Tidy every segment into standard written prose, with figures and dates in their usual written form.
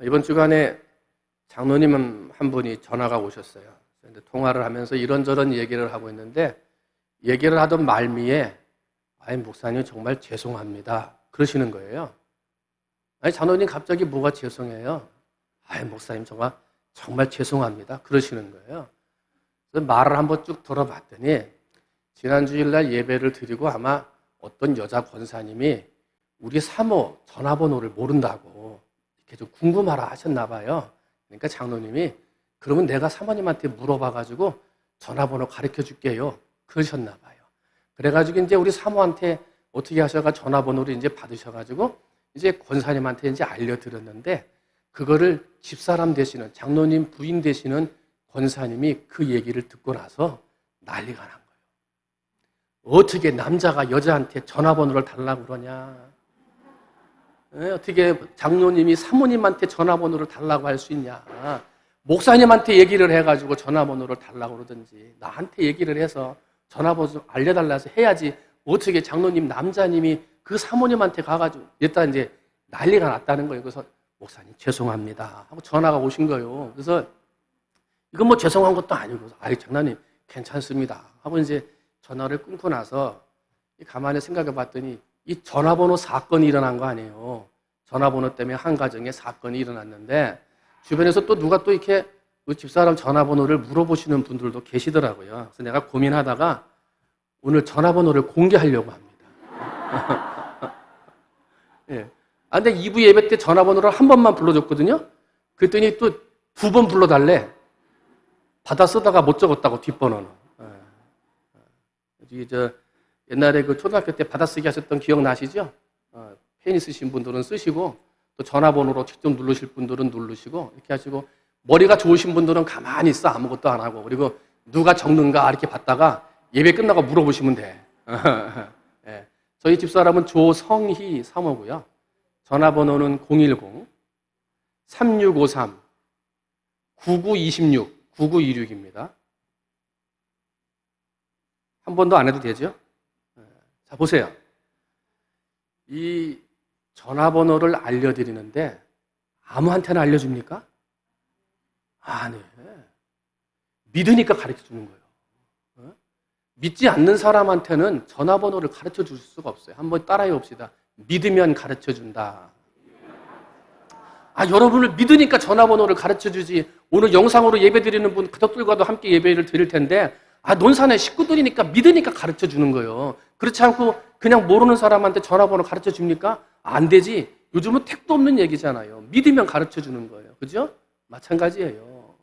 이번 주간에 장로님 한 분이 전화가 오셨어요. 통화를 하면서 이런저런 얘기를 하고 있는데 얘기를 하던 말미에 아니 목사님 정말 죄송합니다 그러시는 거예요. 아니 장로님 갑자기 뭐가 죄송해요? 아니 목사님 정말 죄송합니다 그러시는 거예요. 그래서 말을 한번 쭉 들어봤더니 지난 주일날 예배를 드리고 아마 어떤 여자 권사님이 우리 사모 전화번호를 모른다고 이렇게 좀 궁금하라 하셨나 봐요. 그러니까 장로님이 그러면 내가 사모님한테 물어봐가지고 전화번호 가르쳐 줄게요 그러셨나 봐요. 그래가지고 이제 우리 사모한테 어떻게 하셔가 전화번호를 이제 받으셔가지고 이제 권사님한테 이제 알려드렸는데 그거를 집사람 되시는 장로님 부인 되시는 권사님이 그 얘기를 듣고 나서 난리가 난 거예요. 어떻게 남자가 여자한테 전화번호를 달라고 그러냐? 어떻게 장로님이 사모님한테 전화번호를 달라고 할 수 있냐? 목사님한테 얘기를 해가지고 전화번호를 달라고 그러든지 나한테 얘기를 해서 전화번호 알려달라 해서 해야지 어떻게 장로님 남자님이 그 사모님한테 가가지고 일단 이제 난리가 났다는 거예요. 그래서 목사님 죄송합니다 하고 전화가 오신 거예요. 그래서 이건 뭐 죄송한 것도 아니고 아이 장로님 괜찮습니다 하고 이제 전화를 끊고 나서 가만히 생각해 봤더니 이 전화번호 사건이 일어난 거 아니에요. 전화번호 때문에 한 가정에 사건이 일어났는데 주변에서 또 누가 또 이렇게 집사람 전화번호를 물어보시는 분들도 계시더라고요. 그래서 내가 고민하다가 오늘 전화번호를 공개하려고 합니다. 예. 근데 2부 예배 때 전화번호를 한 번만 불러줬거든요. 그랬더니 또 2번 불러달래. 받아 쓰다가 못 적었다고 뒷번호는. 옛날에 그 초등학교 때 받아쓰기 하셨던 기억 나시죠? 펜 있으신 분들은 쓰시고 또 전화번호로 직접 누르실 분들은 누르시고 이렇게 하시고 머리가 좋으신 분들은 가만히 있어 아무것도 안 하고 그리고 누가 적는가 이렇게 봤다가 예배 끝나고 물어보시면 돼. 네. 저희 집사람은 조성희 사모고요. 전화번호는 010-3653-9926입니다. 한 번도 안 해도 되죠? 자, 보세요. 이 전화번호를 알려드리는데 아무한테나 알려줍니까? 네. 믿으니까 가르쳐주는 거예요. 믿지 않는 사람한테는 전화번호를 가르쳐줄 수가 없어요. 한번 따라해 봅시다. 믿으면 가르쳐준다. 여러분을 믿으니까 전화번호를 가르쳐주지. 오늘 영상으로 예배드리는 분 가족들과도 함께 예배를 드릴 텐데 논산의 식구들이니까 믿으니까 가르쳐주는 거예요. 그렇지 않고 그냥 모르는 사람한테 전화번호 가르쳐줍니까? 안 되지. 요즘은 택도 없는 얘기잖아요. 믿으면 가르쳐주는 거예요. 그죠? 마찬가지예요.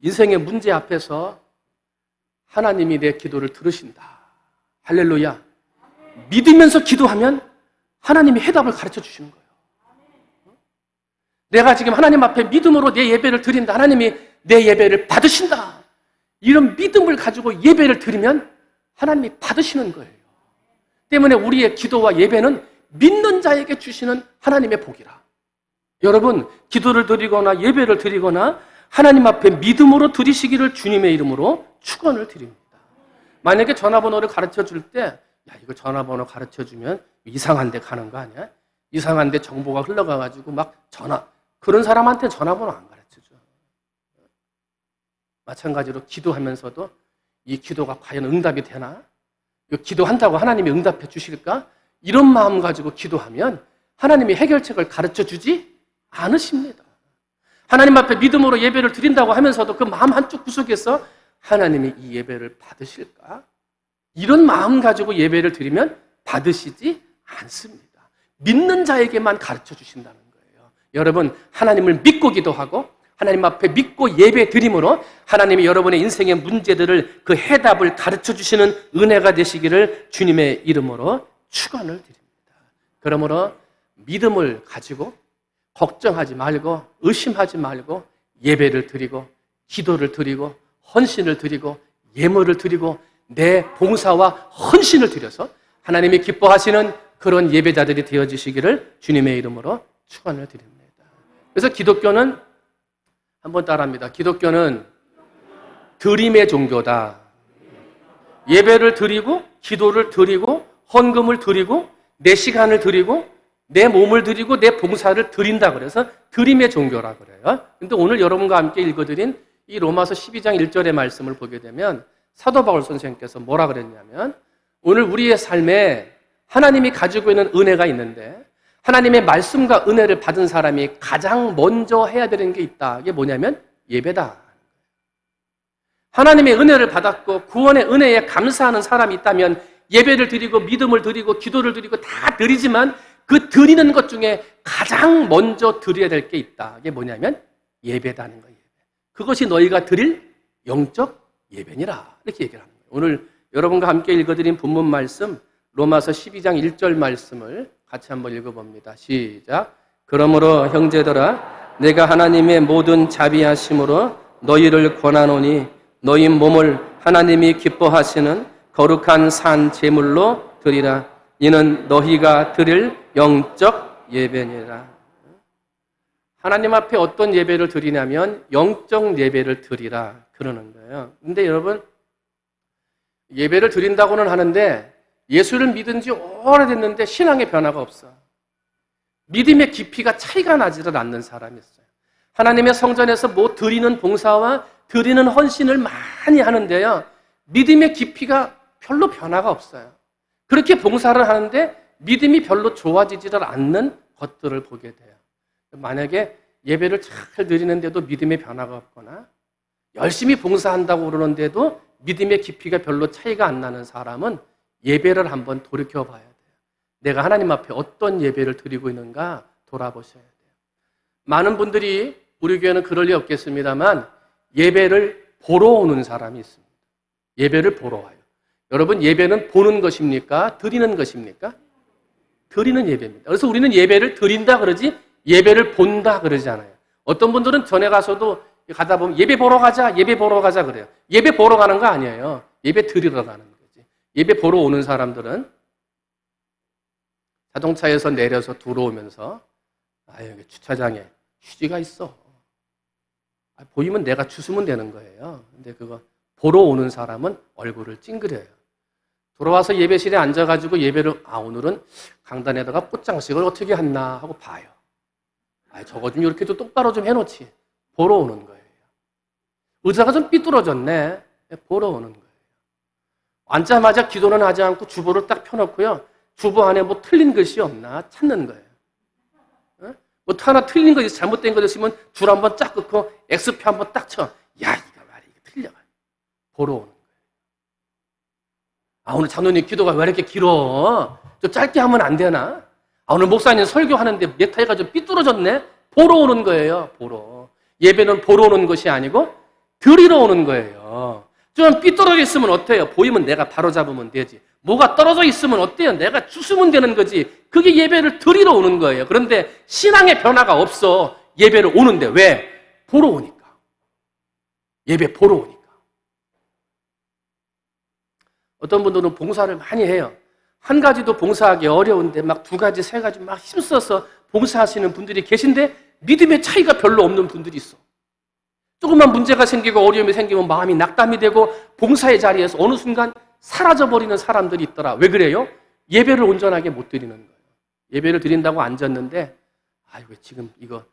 인생의 문제 앞에서 하나님이 내 기도를 들으신다. 할렐루야. 믿으면서 기도하면 하나님이 해답을 가르쳐 주시는 거예요. 내가 지금 하나님 앞에 믿음으로 내 예배를 드린다. 하나님이 내 예배를 받으신다. 이런 믿음을 가지고 예배를 드리면 하나님이 받으시는 거예요. 때문에 우리의 기도와 예배는 믿는 자에게 주시는 하나님의 복이라. 여러분, 기도를 드리거나 예배를 드리거나 하나님 앞에 믿음으로 드리시기를 주님의 이름으로 축원을 드립니다. 만약에 전화번호를 가르쳐줄 때 이거 전화번호 가르쳐주면 이상한 데 가는 거 아니야? 이상한 데 정보가 흘러가가지고 막 그런 사람한테 전화번호 안 가르쳐줘. 마찬가지로 기도하면서도 이 기도가 과연 응답이 되나? 이거 기도한다고 하나님이 응답해 주실까? 이런 마음 가지고 기도하면 하나님이 해결책을 가르쳐주지 않으십니다. 하나님 앞에 믿음으로 예배를 드린다고 하면서도 그 마음 한쪽 구석에서 하나님이 이 예배를 받으실까? 이런 마음 가지고 예배를 드리면 받으시지 않습니다. 믿는 자에게만 가르쳐 주신다는 거예요. 여러분, 하나님을 믿고 기도하고 하나님 앞에 믿고 예배 드림으로 하나님이 여러분의 인생의 문제들을 그 해답을 가르쳐 주시는 은혜가 되시기를 주님의 이름으로 축원을 드립니다. 그러므로 믿음을 가지고 걱정하지 말고 의심하지 말고 예배를 드리고 기도를 드리고 헌신을 드리고 예물을 드리고 내 봉사와 헌신을 드려서 하나님이 기뻐하시는 그런 예배자들이 되어주시기를 주님의 이름으로 축원을 드립니다. 그래서 기독교는 한번 따라합니다. 기독교는 드림의 종교다. 예배를 드리고 기도를 드리고 헌금을 드리고 내 시간을 드리고 내 몸을 드리고 내 봉사를 드린다 그래서 드림의 종교라 그래요. 근데 오늘 여러분과 함께 읽어드린 이 로마서 12장 1절의 말씀을 보게 되면 사도 바울 선생님께서 뭐라 그랬냐면 오늘 우리의 삶에 하나님이 가지고 있는 은혜가 있는데 하나님의 말씀과 은혜를 받은 사람이 가장 먼저 해야 되는 게 있다. 이게 뭐냐면 예배다. 하나님의 은혜를 받았고 구원의 은혜에 감사하는 사람이 있다면 예배를 드리고 믿음을 드리고 기도를 드리고 다 드리지만 그 드리는 것 중에 가장 먼저 드려야 될 게 있다. 이게 뭐냐면 예배다는 거예요. 그것이 너희가 드릴 영적 예배니라. 이렇게 얘기를 하는 거예요. 오늘 여러분과 함께 읽어드린 본문 말씀 로마서 12장 1절 말씀을 같이 한번 읽어봅니다. 시작. 그러므로 형제들아 내가 하나님의 모든 자비하심으로 너희를 권하노니 너희 몸을 하나님이 기뻐하시는 거룩한 산 제물로 드리라. 이는 너희가 드릴 영적 예배니라. 하나님 앞에 어떤 예배를 드리냐면 영적 예배를 드리라 그러는 거예요. 근데 여러분 예배를 드린다고는 하는데 예수를 믿은 지 오래됐는데 신앙의 변화가 없어. 믿음의 깊이가 차이가 나지를 않는 사람이 있어요. 하나님의 성전에서 뭐 드리는 봉사와 드리는 헌신을 많이 하는데요. 믿음의 깊이가 별로 변화가 없어요. 그렇게 봉사를 하는데 믿음이 별로 좋아지지를 않는 것들을 보게 돼요. 만약에 예배를 잘 드리는데도 믿음의 변화가 없거나 열심히 봉사한다고 그러는데도 믿음의 깊이가 별로 차이가 안 나는 사람은 예배를 한번 돌이켜봐야 돼요. 내가 하나님 앞에 어떤 예배를 드리고 있는가 돌아보셔야 돼요. 많은 분들이 우리 교회는 그럴 리 없겠습니다만 예배를 보러 오는 사람이 있습니다. 예배를 보러 와요. 여러분 예배는 보는 것입니까? 드리는 것입니까? 드리는 예배입니다. 그래서 우리는 예배를 드린다 그러지 예배를 본다 그러지 않아요. 어떤 분들은 전에 가서도 가다 보면 예배 보러 가자 그래요. 예배 보러 가는 거 아니에요. 예배 드리러 가는 거지. 예배 보러 오는 사람들은 자동차에서 내려서 들어오면서 여기 주차장에 휴지가 있어. 보이면 내가 주스면 되는 거예요. 근데 그거 보러 오는 사람은 얼굴을 찡그려요. 돌아와서 예배실에 앉아가지고 예배를 오늘은 강단에다가 꽃장식을 어떻게 했나 하고 봐요. 저거 좀 이렇게 좀 똑바로 좀 해놓지. 보러 오는 거예요. 의자가 좀 삐뚤어졌네. 보러 오는 거예요. 앉자마자 기도는 하지 않고 주보를 딱 펴놓고요. 주보 안에 뭐 틀린 글씨 없나 찾는 거예요. 뭐 하나 틀린 거 있으면 잘못된 거 있으면 줄 한번 쫙 긋고 X표 한번 딱 쳐. 이거 말이야. 이거 틀려. 보러 오는 거예요. 오늘 장로님 기도가 왜 이렇게 길어? 좀 짧게 하면 안 되나? 오늘 목사님 설교하는데 넥타이가 좀 삐뚤어졌네? 보러 오는 거예요. 보러. 예배는 보러 오는 것이 아니고 드리러 오는 거예요. 좀 삐뚤어져 있으면 어때요? 보이면 내가 바로 잡으면 되지. 뭐가 떨어져 있으면 어때요? 내가 주스면 되는 거지. 그게 예배를 드리러 오는 거예요. 그런데 신앙의 변화가 없어. 예배를 오는데 왜? 보러 오니까. 예배 보러 오니까. 어떤 분들은 봉사를 많이 해요. 한 가지도 봉사하기 어려운데 막 두 가지, 세 가지 막 힘써서 봉사하시는 분들이 계신데 믿음의 차이가 별로 없는 분들이 있어. 조금만 문제가 생기고 어려움이 생기면 마음이 낙담이 되고 봉사의 자리에서 어느 순간 사라져버리는 사람들이 있더라. 왜 그래요? 예배를 온전하게 못 드리는 거예요. 예배를 드린다고 앉았는데 왜 지금 이거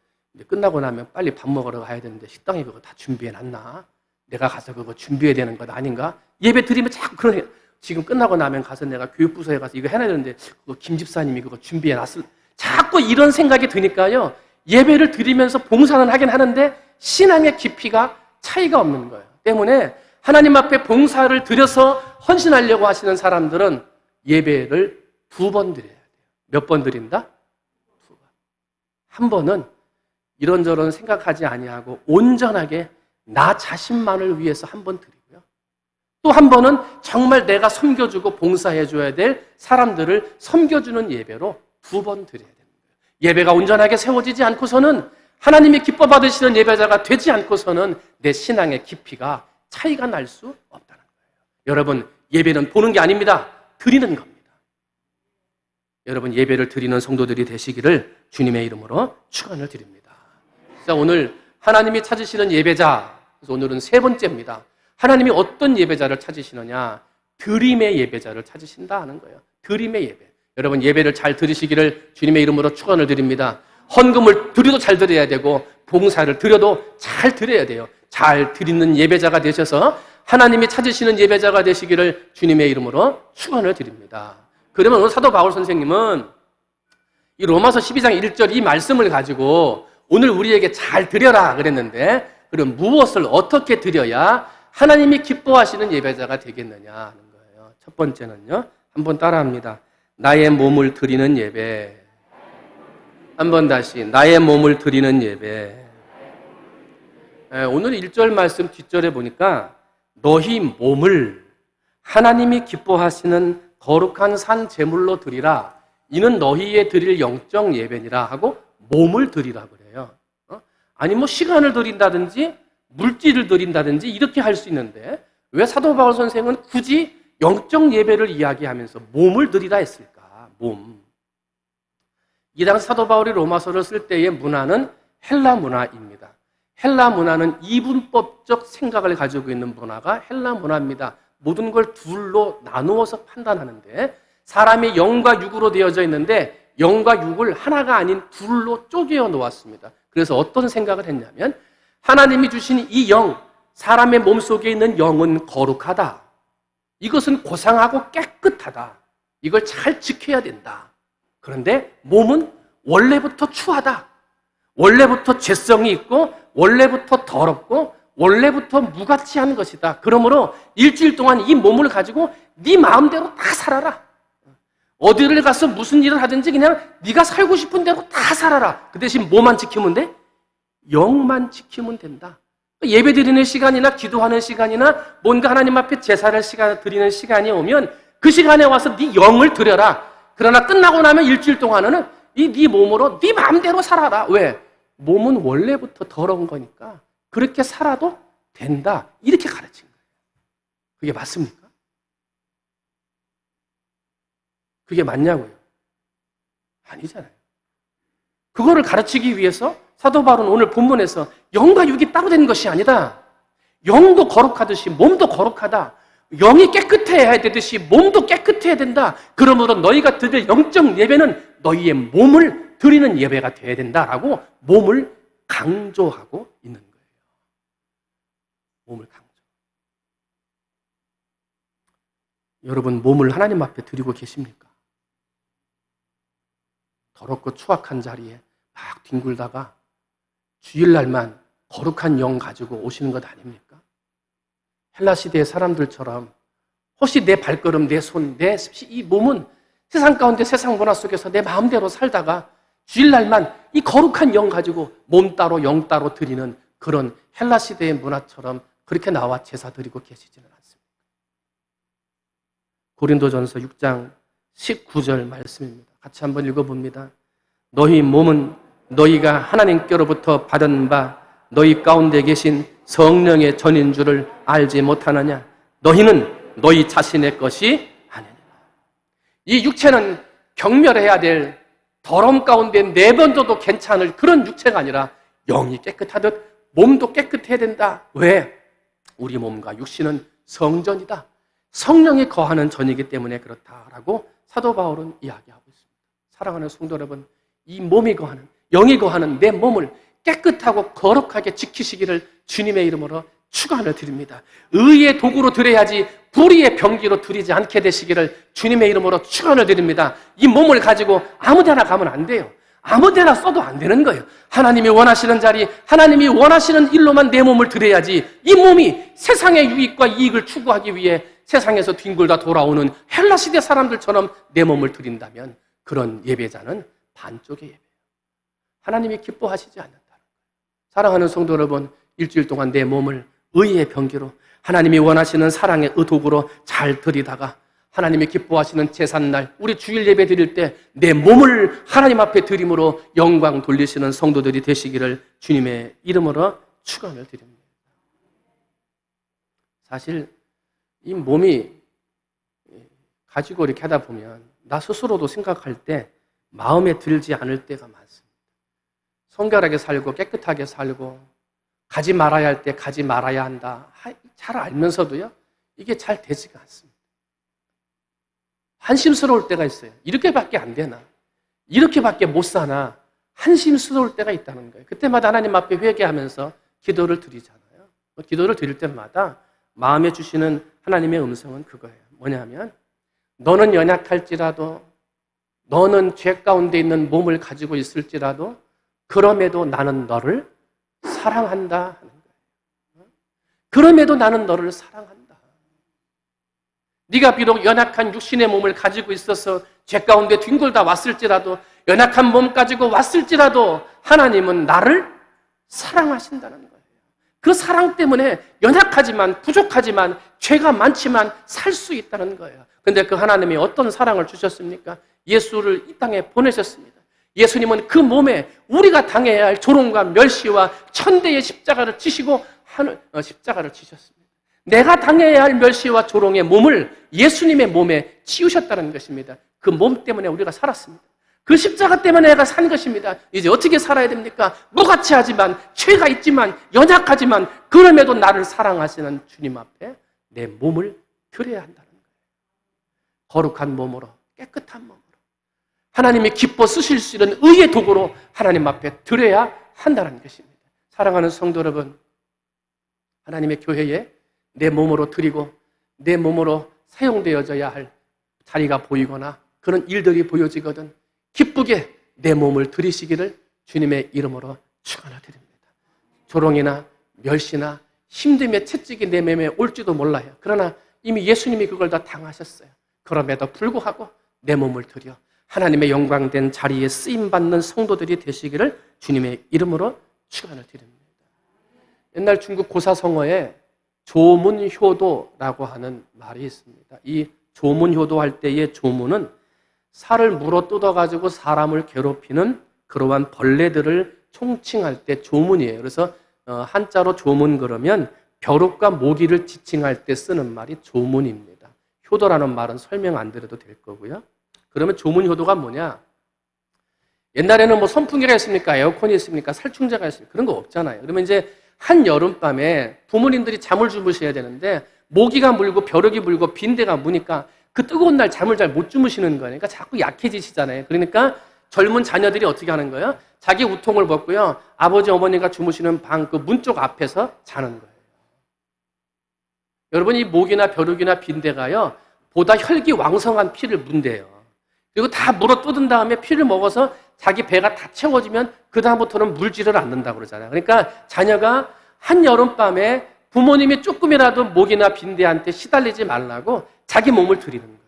끝나고 나면 빨리 밥 먹으러 가야 되는데 식당에 그거 다 준비해놨나? 내가 가서 그거 준비해야 되는 것 아닌가? 예배 드리면 자꾸 그러네요. 지금 끝나고 나면 가서 내가 교육부서에 가서 이거 해놔야 되는데 그거 김 집사님이 그거 준비해놨을 자꾸 이런 생각이 드니까요. 예배를 드리면서 봉사는 하긴 하는데 신앙의 깊이가 차이가 없는 거예요. 때문에 하나님 앞에 봉사를 드려서 헌신하려고 하시는 사람들은 예배를 2번 드려야 돼요. 몇 번 드린다? 2번. 한 번은 이런저런 생각하지 아니하고 온전하게 나 자신만을 위해서 한 번 드리고요. 또 한 번은 정말 내가 섬겨주고 봉사해줘야 될 사람들을 섬겨주는 예배로 2번 드려야 됩니다. 예배가 온전하게 세워지지 않고서는 하나님이 기뻐 받으시는 예배자가 되지 않고서는 내 신앙의 깊이가 차이가 날 수 없다는 거예요. 여러분, 예배는 보는 게 아닙니다. 드리는 겁니다. 여러분, 예배를 드리는 성도들이 되시기를 주님의 이름으로 축원을 드립니다. 자, 오늘 하나님이 찾으시는 예배자, 그래서 오늘은 3번째입니다. 하나님이 어떤 예배자를 찾으시느냐? 드림의 예배자를 찾으신다 하는 거예요. 드림의 예배. 여러분 예배를 잘 드리시기를 주님의 이름으로 축원을 드립니다. 헌금을 드려도 잘 드려야 되고 봉사를 드려도 잘 드려야 돼요. 잘 드리는 예배자가 되셔서 하나님이 찾으시는 예배자가 되시기를 주님의 이름으로 축원을 드립니다. 그러면 오늘 사도 바울 선생님은 이 로마서 12장 1절 이 말씀을 가지고 오늘 우리에게 잘 드려라 그랬는데, 그럼 무엇을 어떻게 드려야 하나님이 기뻐하시는 예배자가 되겠느냐 하는 거예요. 첫 번째는요, 한번 따라합니다. 나의 몸을 드리는 예배. 한번 다시, 나의 몸을 드리는 예배. 오늘 1절 말씀 뒷절에 보니까 너희 몸을 하나님이 기뻐하시는 거룩한 산 제물로 드리라. 이는 너희의 드릴 영적 예배니라 하고 몸을 드리라 그래요. 아니 뭐 시간을 드린다든지 물질을 드린다든지 이렇게 할 수 있는데 왜 사도 바울 선생은 굳이 영적 예배를 이야기하면서 몸을 드리라 했을까? 몸. 이 당시 사도 바울이 로마서를 쓸 때의 문화는 헬라 문화입니다. 헬라 문화는 이분법적 생각을 가지고 있는 문화가 헬라 문화입니다. 모든 걸 둘로 나누어서 판단하는데 사람이 영과 육으로 되어져 있는데 영과 육을 하나가 아닌 둘로 쪼개어 놓았습니다. 그래서 어떤 생각을 했냐면 하나님이 주신 이 영, 사람의 몸속에 있는 영은 거룩하다. 이것은 고상하고 깨끗하다. 이걸 잘 지켜야 된다. 그런데 몸은 원래부터 추하다. 원래부터 죄성이 있고 원래부터 더럽고 원래부터 무가치한 것이다. 그러므로 일주일 동안 이 몸을 가지고 네 마음대로 다 살아라. 어디를 가서 무슨 일을 하든지 그냥 네가 살고 싶은 대로 다 살아라. 그 대신 뭐만 지키면 돼? 영만 지키면 된다. 예배 드리는 시간이나 기도하는 시간이나 뭔가 하나님 앞에 제사를 드리는 시간이 오면 그 시간에 와서 네 영을 드려라. 그러나 끝나고 나면 일주일 동안은 네 몸으로 네 마음대로 살아라. 왜? 몸은 원래부터 더러운 거니까 그렇게 살아도 된다. 이렇게 가르친 거예요. 그게 맞습니까? 그게 맞냐고요? 아니잖아요. 그거를 가르치기 위해서 사도 바울은 오늘 본문에서 영과 육이 따로 된 것이 아니다. 영도 거룩하듯이 몸도 거룩하다. 영이 깨끗해야 되듯이 몸도 깨끗해야 된다. 그러므로 너희가 드릴 영적 예배는 너희의 몸을 드리는 예배가 되어야 된다라고 몸을 강조하고 있는 거예요. 몸을 강조. 여러분 몸을 하나님 앞에 드리고 계십니까? 더럽고 추악한 자리에 막 뒹굴다가 주일날만 거룩한 영 가지고 오시는 것 아닙니까? 헬라 시대의 사람들처럼 혹시 내 발걸음, 내 손, 이 몸은 세상 가운데 세상 문화 속에서 내 마음대로 살다가 주일날만 이 거룩한 영 가지고 몸 따로 영 따로 드리는 그런 헬라 시대의 문화처럼 그렇게 나와 제사 드리고 계시지는 않습니다. 고린도전서 6장 19절 말씀입니다. 같이 한번 읽어봅니다. 너희 몸은 너희가 하나님께로부터 받은 바 너희 가운데 계신 성령의 전인 줄을 알지 못하느냐? 너희는 너희 자신의 것이 아니니라. 이 육체는 경멸해야 될 더러움 가운데 내번져도 괜찮을 그런 육체가 아니라 영이 깨끗하듯 몸도 깨끗해야 된다. 왜? 우리 몸과 육신은 성전이다. 성령이 거하는 전이기 때문에 그렇다라고 사도 바울은 이야기하고 있습니다. 사랑하는 성도 여러분, 이 몸이 거하는, 영이 거하는 내 몸을 깨끗하고 거룩하게 지키시기를 주님의 이름으로 축원을 드립니다. 의의 도구로 드려야지 불의의 병기로 드리지 않게 되시기를 주님의 이름으로 축원을 드립니다. 이 몸을 가지고 아무 데나 가면 안 돼요. 아무 데나 써도 안 되는 거예요. 하나님이 원하시는 자리, 하나님이 원하시는 일로만 내 몸을 드려야지 이 몸이 세상의 유익과 이익을 추구하기 위해 세상에서 뒹굴다 돌아오는 헬라 시대 사람들처럼 내 몸을 드린다면 그런 예배자는 반쪽의 예배예요. 하나님이 기뻐하시지 않는다. 사랑하는 성도 여러분, 일주일 동안 내 몸을 의의 병기로 하나님이 원하시는 사랑의 의독으로 잘 드리다가 하나님이 기뻐하시는 제삿날 우리 주일 예배 드릴 때 내 몸을 하나님 앞에 드림으로 영광 돌리시는 성도들이 되시기를 주님의 이름으로 축원을 드립니다. 사실 이 몸이 가지고 이렇게 하다 보면 나 스스로도 생각할 때 마음에 들지 않을 때가 많습니다. 성결하게 살고 깨끗하게 살고 가지 말아야 할 때 가지 말아야 한다. 잘 알면서도요, 이게 잘 되지가 않습니다. 한심스러울 때가 있어요. 이렇게밖에 안 되나? 이렇게밖에 못 사나? 한심스러울 때가 있다는 거예요. 그때마다 하나님 앞에 회개하면서 기도를 드리잖아요. 기도를 드릴 때마다 마음에 주시는 하나님의 음성은 그거예요. 뭐냐면 너는 연약할지라도, 너는 죄 가운데 있는 몸을 가지고 있을지라도 그럼에도 나는 너를 사랑한다 하는 거예요. 그럼에도 나는 너를 사랑한다. 네가 비록 연약한 육신의 몸을 가지고 있어서 죄 가운데 뒹굴다 왔을지라도, 연약한 몸 가지고 왔을지라도 하나님은 나를 사랑하신다는 거예요. 그 사랑 때문에 연약하지만 부족하지만 죄가 많지만 살 수 있다는 거예요. 그런데 그 하나님이 어떤 사랑을 주셨습니까? 예수를 이 땅에 보내셨습니다. 예수님은 그 몸에 우리가 당해야 할 조롱과 멸시와 천대의 십자가를 지시고 십자가를 지셨습니다. 내가 당해야 할 멸시와 조롱의 몸을 예수님의 몸에 치우셨다는 것입니다. 그 몸 때문에 우리가 살았습니다. 그 십자가 때문에 내가 산 것입니다. 이제 어떻게 살아야 됩니까? 무가치하지만, 죄가 있지만, 연약하지만 그럼에도 나를 사랑하시는 주님 앞에 내 몸을 드려야 한다는 거예요. 거룩한 몸으로, 깨끗한 몸으로, 하나님이 기뻐 쓰실 수 있는 의의 도구로 하나님 앞에 드려야 한다는 것입니다. 사랑하는 성도 여러분, 하나님의 교회에 내 몸으로 드리고 내 몸으로 사용되어져야 할 자리가 보이거나 그런 일들이 보여지거든 기쁘게 내 몸을 드리시기를 주님의 이름으로 축원드립니다. 조롱이나 멸시나 힘듦의 채찍이 내 몸에 올지도 몰라요. 그러나 이미 예수님이 그걸 다 당하셨어요. 그럼에도 불구하고 내 몸을 드려 하나님의 영광된 자리에 쓰임받는 성도들이 되시기를 주님의 이름으로 축원을 드립니다. 옛날 중국 고사성어에 조문효도라고 하는 말이 있습니다. 이 조문효도 할 때의 조문은 살을 물어 뜯어가지고 사람을 괴롭히는 그러한 벌레들을 총칭할 때 조문이에요. 그래서 한자로 조문 그러면 벼룩과 모기를 지칭할 때 쓰는 말이 조문입니다. 효도라는 말은 설명 안 드려도 될 거고요. 그러면 조문효도가 뭐냐? 옛날에는 뭐 선풍기가 있습니까? 에어컨이 있습니까? 살충제가 있습니까? 그런 거 없잖아요. 그러면 이제 한여름밤에 부모님들이 잠을 주무셔야 되는데 모기가 물고 벼룩이 물고 빈대가 무니까 그 뜨거운 날 잠을 잘 못 주무시는 거예요. 그러니까 자꾸 약해지시잖아요. 그러니까 젊은 자녀들이 어떻게 하는 거예요? 자기 우통을 벗고요. 아버지, 어머니가 주무시는 방 그 문 쪽 앞에서 자는 거예요. 여러분, 이 모기나 벼룩이나 빈대가요. 보다 혈기 왕성한 피를 문대요. 그리고 다 물어 뜯은 다음에 피를 먹어서 자기 배가 다 채워지면 그 다음부터는 물지를 않는다고 그러잖아요. 그러니까 자녀가 한여름밤에 부모님이 조금이라도 모기나 빈대한테 시달리지 말라고 자기 몸을 드리는 거예요.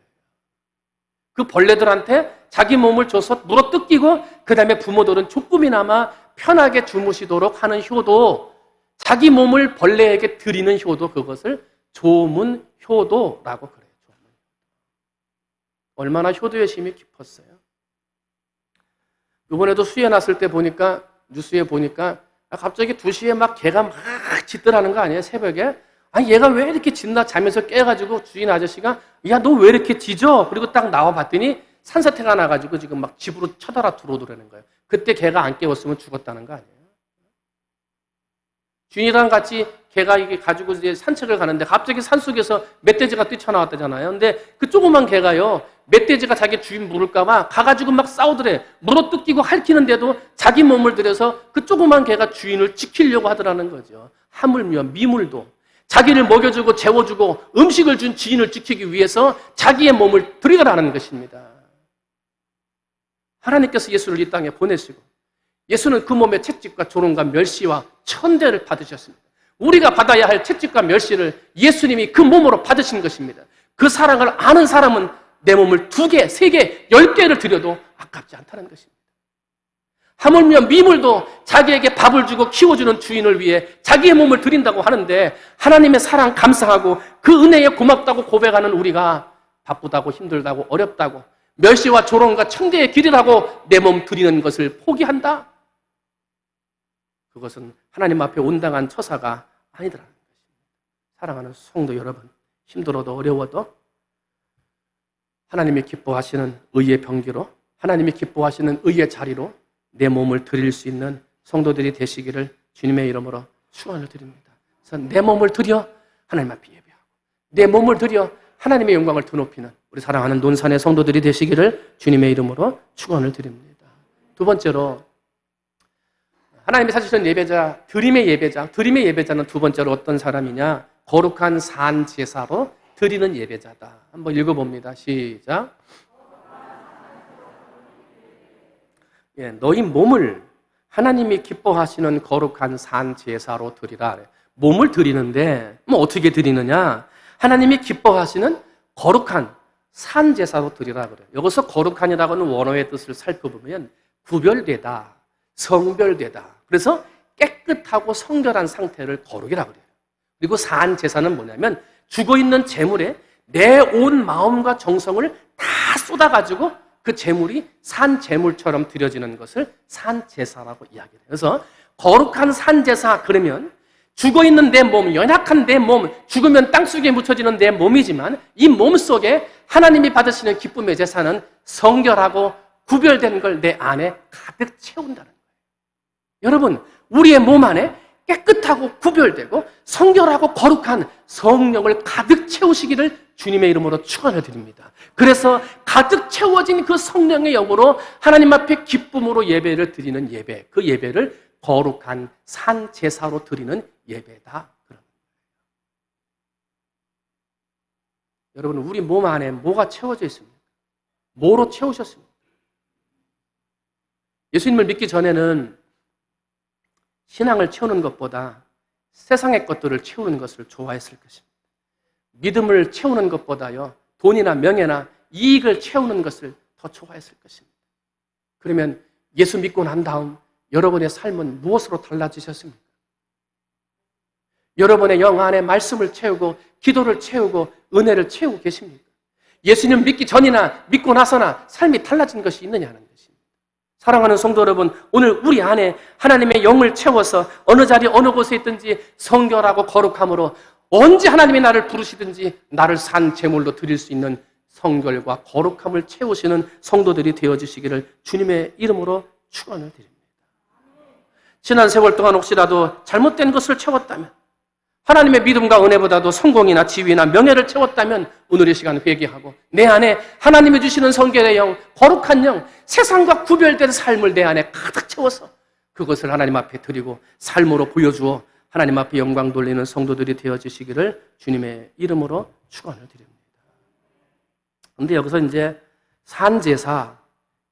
그 벌레들한테 자기 몸을 줘서 물어 뜯기고 그 다음에 부모들은 조금이나마 편하게 주무시도록 하는 효도, 자기 몸을 벌레에게 드리는 효도, 그것을 조문효도라고 그래요. 얼마나 효도의 심이 깊었어요. 이번에도 수해 났을 때 보니까, 뉴스에 보니까 갑자기 2시에 막 개가 막 짖더라는 거 아니에요, 새벽에? 아니, 얘가 왜 이렇게 짖나? 자면서 깨가지고 주인 아저씨가, 야, 너 왜 이렇게 짖어? 그리고 딱 나와 봤더니 산사태가 나가지고 지금 막 집으로 쳐달아 들어오더라는 거예요. 그때 개가 안 깨웠으면 죽었다는 거 아니에요? 주인이랑 같이 개가 이게 가지고 이제 산책을 가는데 갑자기 산속에서 멧돼지가 뛰쳐나왔다잖아요. 근데 그 조그만 개가요, 멧돼지가 자기 주인 물을까봐 가가지고 막 싸우더래. 물어 뜯기고 핥히는데도 자기 몸을 들여서 그 조그만 개가 주인을 지키려고 하더라는 거죠. 하물며 미물도 자기를 먹여주고 재워주고 음식을 준 지인을 지키기 위해서 자기의 몸을 드리더라는 것입니다. 하나님께서 예수를 이 땅에 보내시고 예수는 그 몸의 채찍과 조롱과 멸시와 천대를 받으셨습니다. 우리가 받아야 할 채찍과 멸시를 예수님이 그 몸으로 받으신 것입니다. 그 사랑을 아는 사람은 내 몸을 2개, 3개, 10개를 드려도 아깝지 않다는 것입니다. 하물며 미물도 자기에게 밥을 주고 키워주는 주인을 위해 자기의 몸을 드린다고 하는데 하나님의 사랑 감사하고 그 은혜에 고맙다고 고백하는 우리가 바쁘다고 힘들다고 어렵다고 멸시와 조롱과 천대의 길이라고 내 몸 드리는 것을 포기한다? 그것은 하나님 앞에 온당한 처사가 아니더라는 것입니다. 사랑하는 성도 여러분, 힘들어도 어려워도 하나님이 기뻐하시는 의의 병기로, 하나님이 기뻐하시는 의의 자리로 내 몸을 드릴 수 있는 성도들이 되시기를 주님의 이름으로 축원을 드립니다. 그래서 내 몸을 드려 하나님 앞에 예배하고 내 몸을 드려 하나님의 영광을 드높이는 우리 사랑하는 논산의 성도들이 되시기를 주님의 이름으로 축원을 드립니다. 두 번째로 하나님이 찾으시는 예배자, 드림의 예배자. 드림의 예배자는 두 번째로 어떤 사람이냐? 거룩한 산 제사로 드리는 예배자다. 한번 읽어봅니다. 시작. 예, 너희 몸을 하나님이 기뻐하시는 거룩한 산 제사로 드리라. 몸을 드리는데 어떻게 드리느냐? 하나님이 기뻐하시는 거룩한 산 제사로 드리라 그래요. 여기서 거룩한이라고 하는 원어의 뜻을 살펴보면 구별되다, 성별되다. 그래서 깨끗하고 성결한 상태를 거룩이라고 그래요. 그리고 산 제사는 뭐냐면 죽어있는 제물에 내 온 마음과 정성을 다 쏟아가지고 그 제물이 산 제물처럼 드려지는 것을 산 제사라고 이야기해요. 그래서 거룩한 산 제사 그러면 죽어있는 내 몸, 연약한 내 몸, 죽으면 땅속에 묻혀지는 내 몸이지만 이 몸 속에 하나님이 받으시는 기쁨의 제사는 성결하고 구별된 걸 내 안에 가득 채운다는 거예요. 여러분, 우리의 몸 안에 깨끗하고 구별되고 성결하고 거룩한 성령을 가득 채우시기를 주님의 이름으로 축원을 드립니다. 그래서 가득 채워진 그 성령의 영으로 하나님 앞에 기쁨으로 예배를 드리는 예배, 그 예배를 거룩한 산 제사로 드리는 예배다. 여러분, 우리 몸 안에 뭐가 채워져 있습니까? 뭐로 채우셨습니까? 예수님을 믿기 전에는 신앙을 채우는 것보다 세상의 것들을 채우는 것을 좋아했을 것입니다. 믿음을 채우는 것보다요, 돈이나 명예나 이익을 채우는 것을 더 좋아했을 것입니다. 그러면 예수 믿고 난 다음 여러분의 삶은 무엇으로 달라지셨습니까? 여러분의 영 안에 말씀을 채우고 기도를 채우고 은혜를 채우고 계십니까? 예수님 믿기 전이나 믿고 나서나 삶이 달라진 것이 있느냐는 것입니다. 사랑하는 성도 여러분, 오늘 우리 안에 하나님의 영을 채워서 어느 자리 어느 곳에 있든지 성결하고 거룩함으로 언제 하나님이 나를 부르시든지 나를 산 제물로 드릴 수 있는 성결과 거룩함을 채우시는 성도들이 되어주시기를 주님의 이름으로 축원을 드립니다. 지난 세월 동안 혹시라도 잘못된 것을 채웠다면, 하나님의 믿음과 은혜보다도 성공이나 지위나 명예를 채웠다면 오늘 이 시간 회개하고 내 안에 하나님이 주시는 성결의 영, 거룩한 영, 세상과 구별된 삶을 내 안에 가득 채워서 그것을 하나님 앞에 드리고 삶으로 보여주어 하나님 앞에 영광 돌리는 성도들이 되어주시기를 주님의 이름으로 축원을 드립니다. 그런데 여기서 이제 산제사,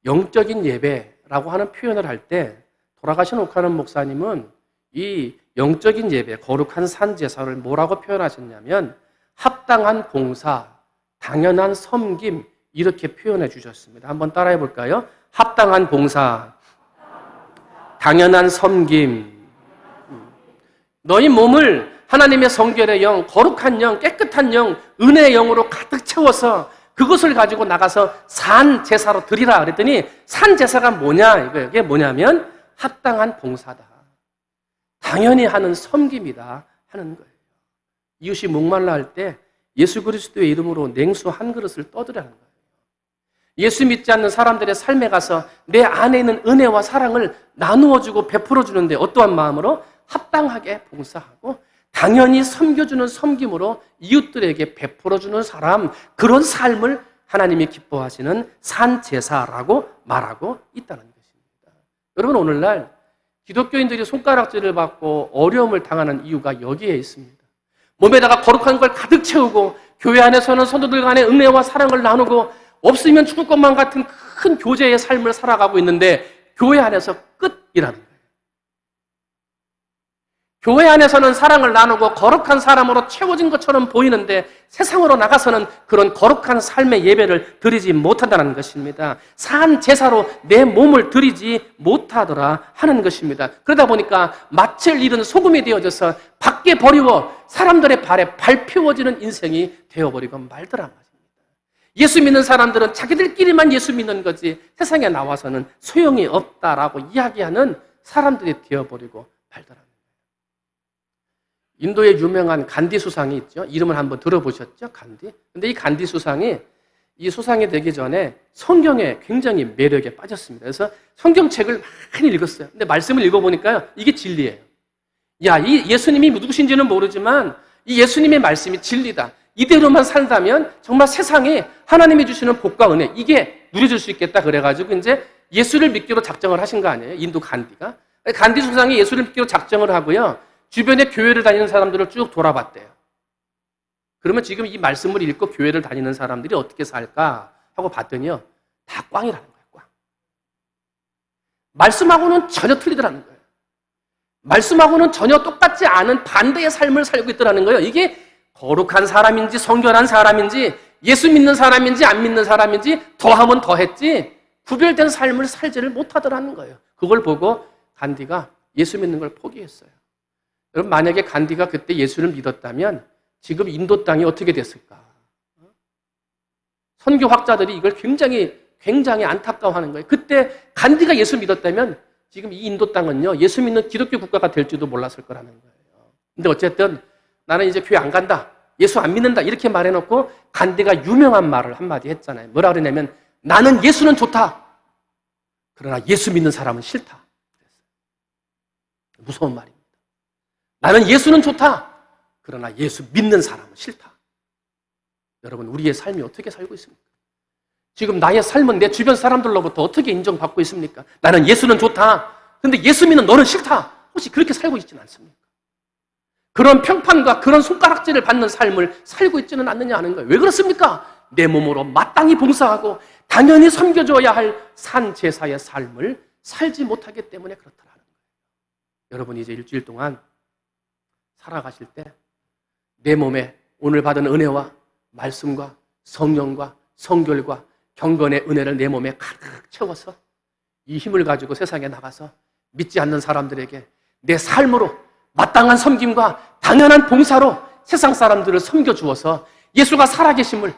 영적인 예배라고 하는 표현을 할 때 돌아가신 옥하는 목사님은 이 영적인 예배, 거룩한 산제사를 뭐라고 표현하셨냐면 합당한 봉사, 당연한 섬김 이렇게 표현해 주셨습니다. 한번 따라해 볼까요? 합당한 봉사, 당연한 섬김. 너희 몸을 하나님의 성결의 영, 거룩한 영, 깨끗한 영, 은혜의 영으로 가득 채워서 그것을 가지고 나가서 산 제사로 드리라 그랬더니 산 제사가 뭐냐? 이게 뭐냐면 합당한 봉사다. 당연히 하는 섬김이다 하는 거예요. 이웃이 목말라 할 때 예수 그리스도의 이름으로 냉수 한 그릇을 떠드라는 거예요. 예수 믿지 않는 사람들의 삶에 가서 내 안에 있는 은혜와 사랑을 나누어주고 베풀어주는데 어떠한 마음으로? 합당하게 봉사하고 당연히 섬겨주는 섬김으로 이웃들에게 베풀어주는 사람, 그런 삶을 하나님이 기뻐하시는 산제사라고 말하고 있다는 것입니다. 여러분, 오늘날 기독교인들이 손가락질을 받고 어려움을 당하는 이유가 여기에 있습니다. 몸에다가 거룩한 걸 가득 채우고 교회 안에서는 성도들 간의 은혜와 사랑을 나누고 없으면 죽을 것만 같은 큰 교제의 삶을 살아가고 있는데 교회 안에서 끝이라는 거예요. 교회 안에서는 사랑을 나누고 거룩한 사람으로 채워진 것처럼 보이는데 세상으로 나가서는 그런 거룩한 삶의 예배를 드리지 못한다는 것입니다. 산 제사로 내 몸을 드리지 못하더라 하는 것입니다. 그러다 보니까 마칠 일은 소금이 되어져서 밖에 버리워 사람들의 발에 밟히워지는 인생이 되어버리고 말더란 말입니다. 예수 믿는 사람들은 자기들끼리만 예수 믿는 거지 세상에 나와서는 소용이 없다라고 이야기하는 사람들이 되어버리고 말더라. 인도의 유명한 간디 수상이 있죠. 이름을 한번 들어보셨죠? 간디. 근데 이 간디 수상이 이 수상이 되기 전에 성경에 굉장히 매력에 빠졌습니다. 그래서 성경책을 많이 읽었어요. 근데 말씀을 읽어보니까요, 이게 진리예요. 야, 이 예수님이 누구신지는 모르지만 이 예수님의 말씀이 진리다. 이대로만 살다면 정말 세상에 하나님이 주시는 복과 은혜 이게 누려질 수 있겠다 그래가지고 이제 예수를 믿기로 작정을 하신 거 아니에요? 인도 간디가. 간디 수상이 예수를 믿기로 작정을 하고요. 주변에 교회를 다니는 사람들을 쭉 돌아봤대요. 그러면 지금 이 말씀을 읽고 교회를 다니는 사람들이 어떻게 살까 하고 봤더니요. 다 꽝이라는 거예요. 꽝. 말씀하고는 전혀 틀리더라는 거예요. 말씀하고는 전혀 똑같지 않은 반대의 삶을 살고 있더라는 거예요. 이게 거룩한 사람인지 성결한 사람인지 예수 믿는 사람인지 안 믿는 사람인지 더하면 더했지 구별된 삶을 살지를 못하더라는 거예요. 그걸 보고 간디가 예수 믿는 걸 포기했어요. 여러분 만약에 간디가 그때 예수를 믿었다면 지금 인도 땅이 어떻게 됐을까? 선교학자들이 이걸 굉장히 안타까워하는 거예요. 그때 간디가 예수 믿었다면 지금 이 인도 땅은요 예수 믿는 기독교 국가가 될지도 몰랐을 거라는 거예요. 근데 어쨌든 나는 이제 교회 안 간다. 예수 안 믿는다. 이렇게 말해놓고 간디가 유명한 말을 한마디 했잖아요. 뭐라 그러냐면 나는 예수는 좋다. 그러나 예수 믿는 사람은 싫다. 무서운 말입니다. 나는 예수는 좋다. 그러나 예수 믿는 사람은 싫다. 여러분 우리의 삶이 어떻게 살고 있습니까? 지금 나의 삶은 내 주변 사람들로부터 어떻게 인정받고 있습니까? 나는 예수는 좋다. 그런데 예수 믿는 너는 싫다. 혹시 그렇게 살고 있지는 않습니까? 그런 평판과 그런 손가락질을 받는 삶을 살고 있지는 않느냐 하는 거예요. 왜 그렇습니까? 내 몸으로 마땅히 봉사하고 당연히 섬겨줘야 할 산제사의 삶을 살지 못하기 때문에 그렇더라는 거예요. 여러분 이제 일주일 동안 살아가실 때 내 몸에 오늘 받은 은혜와 말씀과 성령과 성결과 경건의 은혜를 내 몸에 가득 채워서 이 힘을 가지고 세상에 나가서 믿지 않는 사람들에게 내 삶으로 마땅한 섬김과 당연한 봉사로 세상 사람들을 섬겨주어서 예수가 살아계심을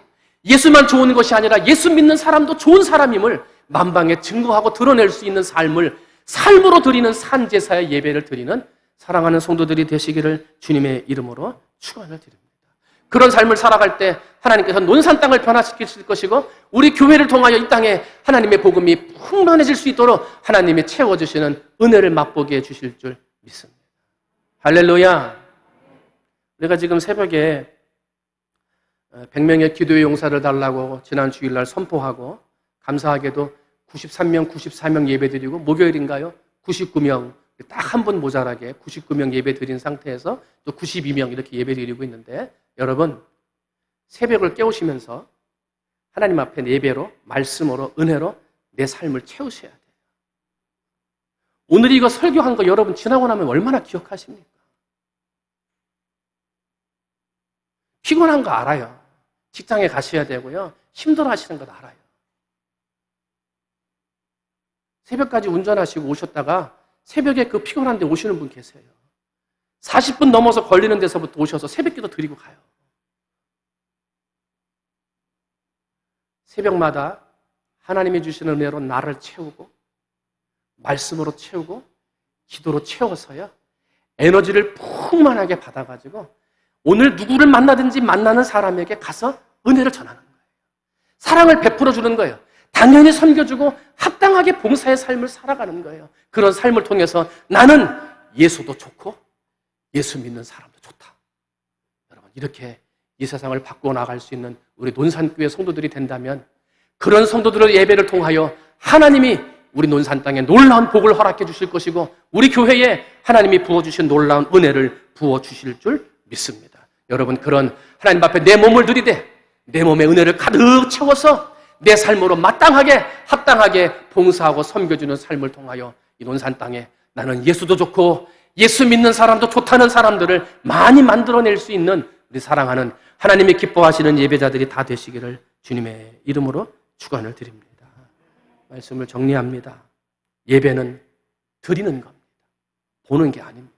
예수만 좋은 것이 아니라 예수 믿는 사람도 좋은 사람임을 만방에 증거하고 드러낼 수 있는 삶으로 드리는 산제사의 예배를 드리는 사랑하는 성도들이 되시기를 주님의 이름으로 축원을 드립니다. 그런 삶을 살아갈 때 하나님께서 논산 땅을 변화시키실 것이고 우리 교회를 통하여 이 땅에 하나님의 복음이 풍만해질 수 있도록 하나님이 채워주시는 은혜를 맛보게 해주실 줄 믿습니다. 할렐루야. 우리가 지금 새벽에 100명의 기도의 용사를 달라고 지난 주일날 선포하고 감사하게도 93명, 94명 예배드리고 목요일인가요? 99명 딱 한 분 모자라게 99명 예배 드린 상태에서 또 92명 이렇게 예배 드리고 있는데 여러분 새벽을 깨우시면서 하나님 앞에 예배로 말씀으로 은혜로 내 삶을 채우셔야 돼요. 오늘 이거 설교한 거 여러분 지나고 나면 얼마나 기억하십니까? 피곤한 거 알아요. 직장에 가셔야 되고요. 힘들어 하시는 것 알아요. 새벽까지 운전하시고 오셨다가 새벽에 그 피곤한데 오시는 분 계세요. 40분 넘어서 걸리는 데서부터 오셔서 새벽기도 드리고 가요. 새벽마다 하나님이 주시는 은혜로 나를 채우고 말씀으로 채우고 기도로 채워서요. 에너지를 풍만하게 받아가지고 오늘 누구를 만나든지 만나는 사람에게 가서 은혜를 전하는 거예요. 사랑을 베풀어 주는 거예요. 당연히 섬겨주고 합당하게 봉사의 삶을 살아가는 거예요. 그런 삶을 통해서 나는 예수도 좋고 예수 믿는 사람도 좋다. 여러분 이렇게 이 세상을 바꾸어 나갈 수 있는 우리 논산교회 성도들이 된다면 그런 성도들의 예배를 통하여 하나님이 우리 논산 땅에 놀라운 복을 허락해 주실 것이고 우리 교회에 하나님이 부어주신 놀라운 은혜를 부어주실 줄 믿습니다. 여러분 그런 하나님 앞에 내 몸을 들이대 내 몸에 은혜를 가득 채워서 내 삶으로 마땅하게 합당하게 봉사하고 섬겨주는 삶을 통하여 이 논산 땅에 나는 예수도 좋고 예수 믿는 사람도 좋다는 사람들을 많이 만들어낼 수 있는 우리 사랑하는 하나님이 기뻐하시는 예배자들이 다 되시기를 주님의 이름으로 축원을 드립니다. 말씀을 정리합니다. 예배는 드리는 겁니다. 보는 게 아닙니다.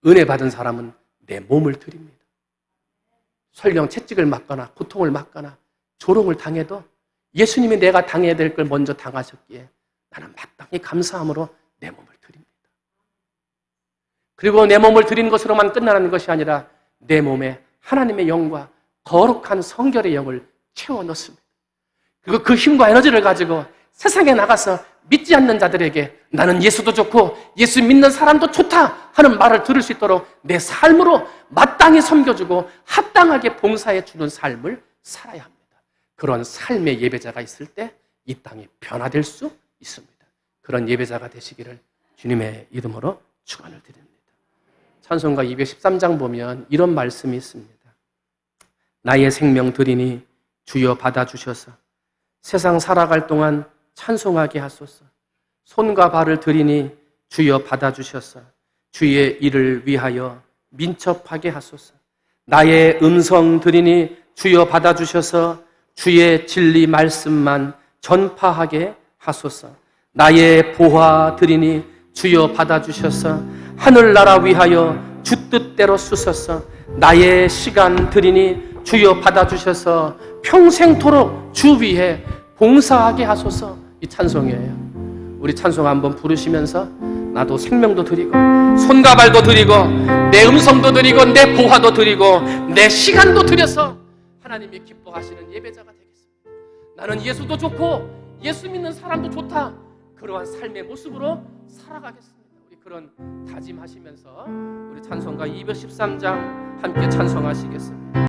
은혜 받은 사람은 내 몸을 드립니다. 설령 채찍을 맞거나 고통을 맞거나 조롱을 당해도 예수님이 내가 당해야 될 걸 먼저 당하셨기에 나는 마땅히 감사함으로 내 몸을 드립니다. 그리고 내 몸을 드린 것으로만 끝나는 것이 아니라 내 몸에 하나님의 영과 거룩한 성결의 영을 채워 넣습니다. 그리고 그 힘과 에너지를 가지고 세상에 나가서 믿지 않는 자들에게 나는 예수도 좋고 예수 믿는 사람도 좋다 하는 말을 들을 수 있도록 내 삶으로 마땅히 섬겨주고 합당하게 봉사해 주는 삶을 살아야 합니다. 그런 삶의 예배자가 있을 때 이 땅이 변화될 수 있습니다. 그런 예배자가 되시기를 주님의 이름으로 축원을 드립니다. 찬송가 213장 보면 이런 말씀이 있습니다. 나의 생명 드리니 주여 받아주셔서 세상 살아갈 동안 찬송하게 하소서. 손과 발을 드리니 주여 받아주셔서 주의 일을 위하여 민첩하게 하소서. 나의 음성 드리니 주여 받아주셔서 주의 진리 말씀만 전파하게 하소서. 나의 보화 드리니 주여 받아주셔서 하늘나라 위하여 주 뜻대로 쓰소서. 나의 시간 드리니 주여 받아주셔서 평생토록 주 위에 봉사하게 하소서. 이 찬송이에요. 우리 찬송 한번 부르시면서 나도 생명도 드리고 손과 발도 드리고 내 음성도 드리고 내 보화도 드리고 내 시간도 드려서 하나님이 기뻐하시는 예배자가 되겠습니다. 나는 예수도 좋고 예수 믿는 사람도 좋다. 그러한 삶의 모습으로 살아가겠습니다. 우리 그런 다짐하시면서 우리 찬송가 213장 함께 찬송하시겠습니다.